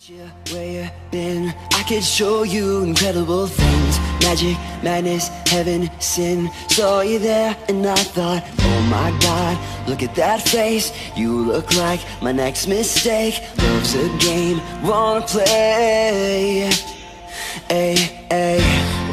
Where you been? I could show you incredible things. Magic, madness, heaven, sin. Saw you there and I thought, oh my God, look at that face. You look like my next mistake. Love's a game, wanna play. Ay, ay.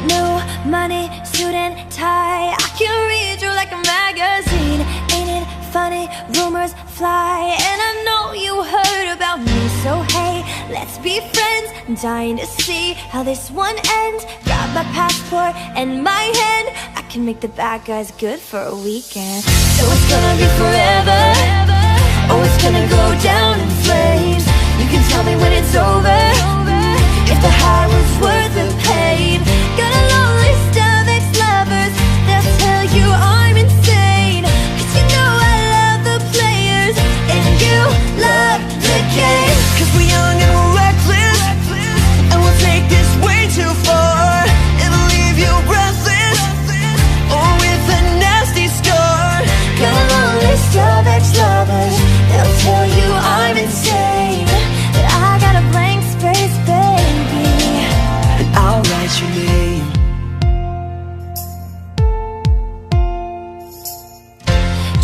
No money, suit and tie. I can read you like a magazine. Ain't it funny? Rumors fly, and I know you heard about me. So hey, let's be friends. I'm dying to see how this one ends. Got my passport and my hand. I can make the bad guys good for a weekend. So it's gonna be forever. Oh, it's gonna go down in flames. You can tell me when it's over, if the high was worth the pain. Got a long list of ex-lovers. They'll tell you I'm insane, 'cause you know I love the players and you love the game. 'Cause we're young and we're reckless, and we'll take this way too far. It'll leave you breathless, or with a nasty scar. Got a long list of ex-lovers. They'll tell you I'm insane, but I got a blank space, baby, And I'll write your name.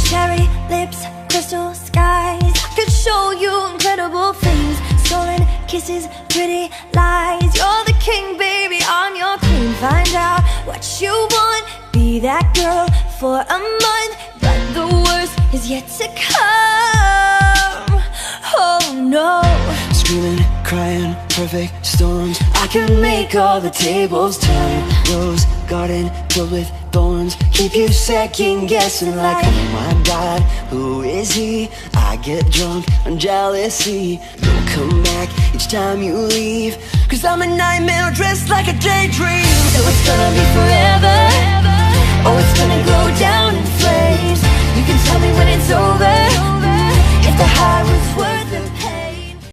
cherry lips, crystal skies. I could show you incredible things. Stolen kisses, pretty lies. You're the king, baby, I'm your queen. Find out what you want, be that girl for a month. But the worst is yet to come. Oh no. Screaming, crying, perfect storms. I can make all the tables turn. Rose garden filled with thorns. Keep you second guessing like, oh my God, who is he? I get drunk on jealousy. Don't come back each time you leave, 'cause I'm a nightmare dressed like a daydream. So it's gonna be forever.